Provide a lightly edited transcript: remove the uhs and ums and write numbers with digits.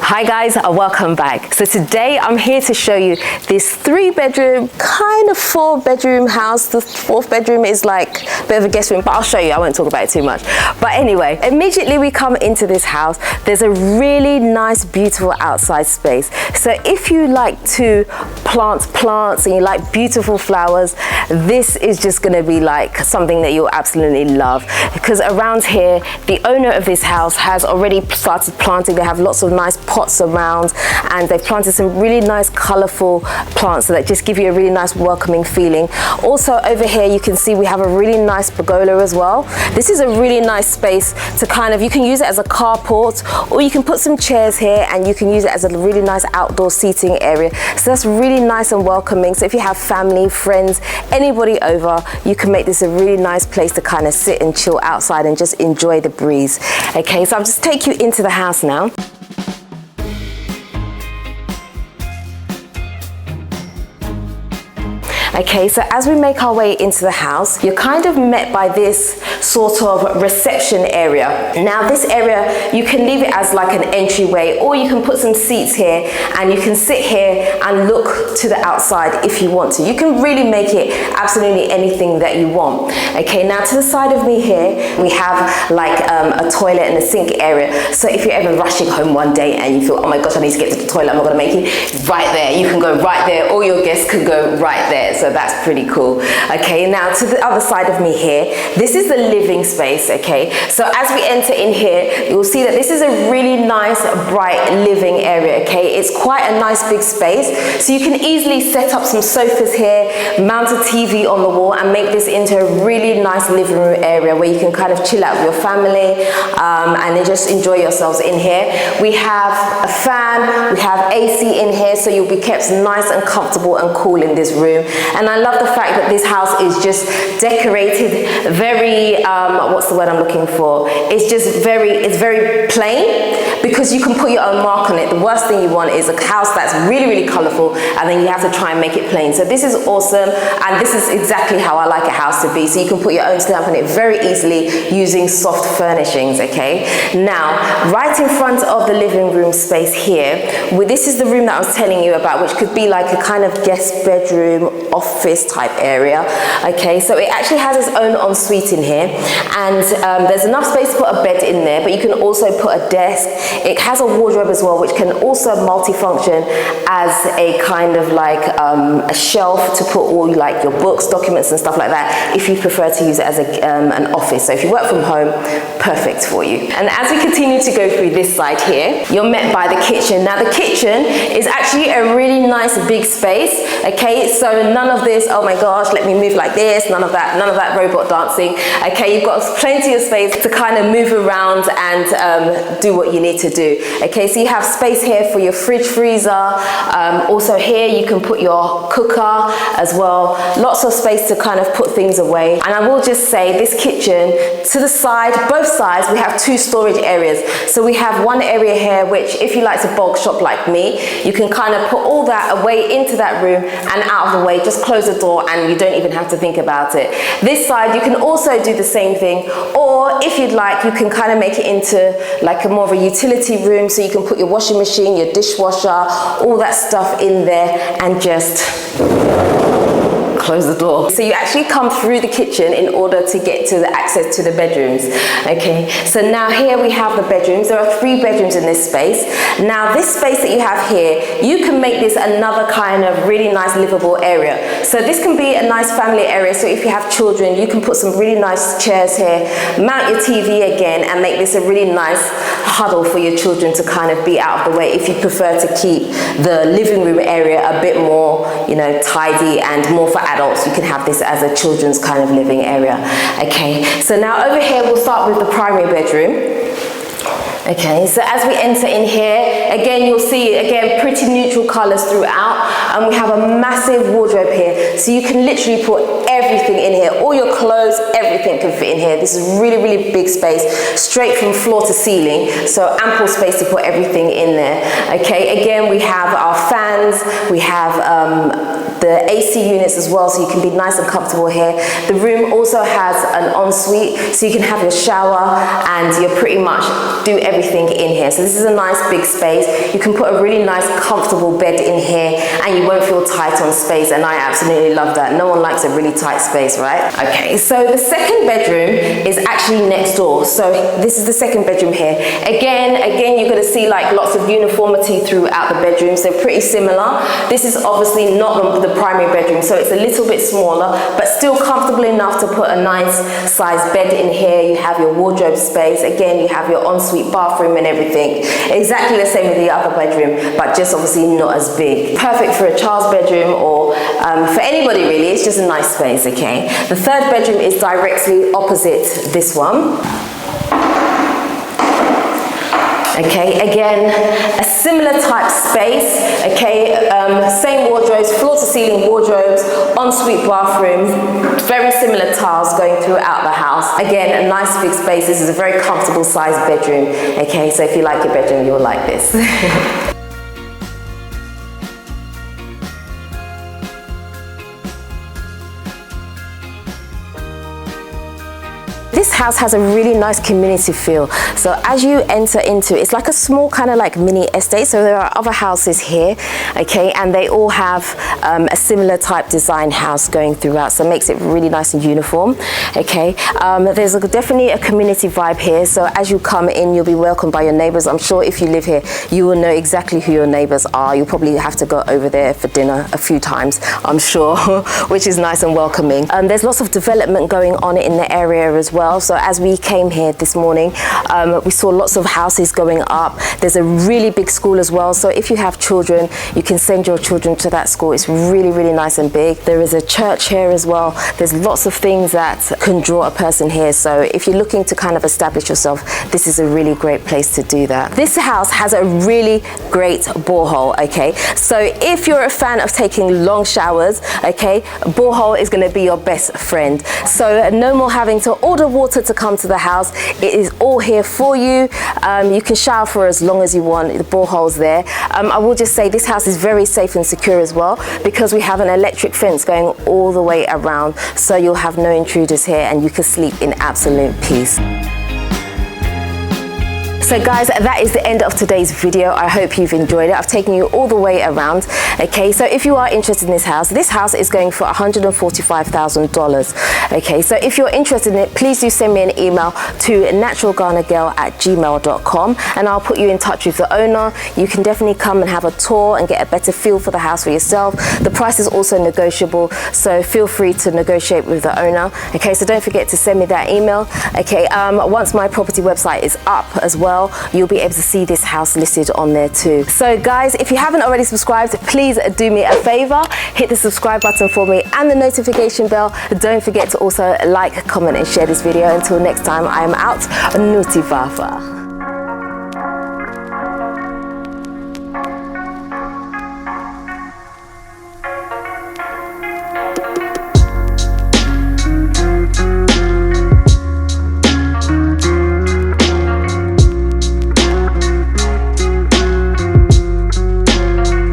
Hi guys, welcome back. So today I'm here to show you this 3-bedroom, kind of 4-bedroom house. The 4th bedroom is like a bit of a guest room, but I'll show you. I won't talk about it too much. But anyway, immediately we come into this house, there's a really nice, beautiful outside space. So if you like to plant plants and you like beautiful flowers, this is just gonna be like something that you'll absolutely love. Because around here, the owner of this house has already started planting. They have lots of nice pots around, and they've planted some really nice colorful plants that just give you a really nice welcoming feeling. Also over here you can see we have a really nice pergola as well. This is a really nice space to kind of, you can use it as a carport, or you can put some chairs here and you can use it as a really nice outdoor seating area. So that's really nice and welcoming. So if you have family, friends, anybody over, you can make this a really nice place to kind of sit and chill outside and just enjoy the breeze. Okay, so I'll just take you into the house now. Okay, so as we make our way into the house, you're kind of met by this sort of reception area. Now this area, you can leave it as like an entryway, or you can put some seats here and you can sit here and look to the outside if you want to. You can really make it absolutely anything that you want. Okay, now to the side of me here, we have like a toilet and a sink area. So if you're ever rushing home one day and you feel, oh my gosh, I need to get to the toilet, I'm not gonna make it, right there. You can go right there, or your guests can go right there. So that's pretty cool. Okay, now to the other side of me here, this is the living space. Okay, so as we enter in here, you'll see that this is a really nice, bright living area. Okay, it's quite a nice big space, so you can easily set up some sofas here, mount a TV on the wall, and make this into a really nice living room area where you can kind of chill out with your family and then just enjoy yourselves in here. We have a fan, we have AC in here, so you'll be kept nice and comfortable and cool in this room. And I love the fact that this house is just decorated very, what's the word I'm looking for? It's just very plain, because you can put your own mark on it. The worst thing you want is a house that's really, really colorful and then you have to try and make it plain. So this is awesome, and this is exactly how I like a house to be. So you can put your own stamp on it very easily using soft furnishings, okay? Now, right in front of the living room space here, this is the room that I was telling you about, which could be like a kind of guest bedroom, office type area. Okay, so it actually has its own ensuite in here, and there's enough space to put a bed in there, but you can also put a desk. It has a wardrobe as well, which can also multi-function as a kind of like a shelf to put all like your books, documents and stuff like that, if you prefer to use it as an office. So if you work from home, perfect for you. And as we continue to go through this side here, you're met by the kitchen. Now the kitchen is actually a really nice big space. Okay, so none of this, oh my gosh, let me move like this, none of that robot dancing. Okay, you've got plenty of space to kind of move around and do what you need to do. Okay, so you have space here for your fridge, freezer. Also here you can put your cooker as well. Lots of space to kind of put things away. And I will just say, this kitchen, to the side, both sides, we have 2 storage areas. So we have one area here, which if you like to bulk shop like me, you can kind of put all that away into that room and out of the way, just close the door and you don't even have to think about it. This side, you can also do the same thing, or if you'd like, you can kind of make it into like a more of a utility room, so you can put your washing machine, your dishwasher, all that stuff in there and just close the door. So you actually come through the kitchen in order to get to the access to the bedrooms. Okay, so now here we have the bedrooms. There are 3 bedrooms in this space. Now this space that you have here, you can make this another kind of really nice livable area. So this can be a nice family area. So if you have children, you can put some really nice chairs here, mount your TV again, and make this a really nice huddle for your children to kind of be out of the way if you prefer to keep the living room area a bit more, you know, tidy and more for adults. You can have this as a children's kind of living area. Okay, so now over here we'll start with the primary bedroom. Okay, so as we enter in here, again, you'll see, again, pretty neutral colors throughout, and we have a massive wardrobe here, so you can literally put everything in here, all your clothes, everything can fit in here. This is really, really big space, straight from floor to ceiling, so ample space to put everything in there. Okay, again, we have our fans, we have the AC units as well, so you can be nice and comfortable here. The room also has an ensuite, so you can have your shower and you pretty much do everything in here. So this is a nice big space. You can put a really nice comfortable bed in here and you won't feel tight on space, and I absolutely love that. No one likes a really tight space, right? Okay, so the second bedroom is actually next door. So this is the second bedroom here. Again, you're going to see like lots of uniformity throughout the bedrooms. They're pretty similar. This is obviously not the primary bedroom, so it's a little bit smaller, but still comfortable enough to put a nice size bed in here. You have your wardrobe space. Again, you have your ensuite bathroom and everything. Exactly the same with the other bedroom, but just obviously not as big. Perfect for a child's bedroom or for anybody really. It's just a nice space, okay? The third bedroom is directly opposite this one. Okay, again, a similar type space, okay, same wardrobes, floor to ceiling wardrobes, ensuite bathroom, very similar tiles going throughout the house. Again, a nice big space. This is a very comfortable sized bedroom, okay, so if you like your bedroom, you'll like this. This house has a really nice community feel. So as you enter into, it's like a small kind of like mini estate. So there are other houses here, okay, and they all have a similar type design house going throughout. So it makes it really nice and uniform, okay. There's definitely a community vibe here. So as you come in, you'll be welcomed by your neighbors. I'm sure if you live here, you will know exactly who your neighbors are. You'll probably have to go over there for dinner a few times, I'm sure, which is nice and welcoming. There's lots of development going on in the area as well. So as we came here this morning, we saw lots of houses going up. There's a really big school as well. So if you have children, you can send your children to that school. It's really, really nice and big. There is a church here as well. There's lots of things that can draw a person here. So if you're looking to kind of establish yourself, this is a really great place to do that. This house has a really great borehole, okay? So if you're a fan of taking long showers, okay, borehole is going to be your best friend. So no more having to order water to come to the house. It is all here for you. You can shower for as long as you want. The borehole's there. I will just say this house is very safe and secure as well, because we have an electric fence going all the way around, so you'll have no intruders here and you can sleep in absolute peace. So guys, that is the end of today's video. I hope you've enjoyed it. I've taken you all the way around. Okay, so if you are interested in this house is going for $145,000. Okay, so if you're interested in it, please do send me an email to naturalghanagirl@gmail.com and I'll put you in touch with the owner. You can definitely come and have a tour and get a better feel for the house for yourself. The price is also negotiable, so feel free to negotiate with the owner. Okay, so don't forget to send me that email. Okay, once my property website is up as well, you'll be able to see this house listed on there too. So guys, if you haven't already subscribed, please do me a favor, hit the subscribe button for me and the notification bell. Don't forget to also like, comment and share this video. Until next time, I am out. Nuti Vafa.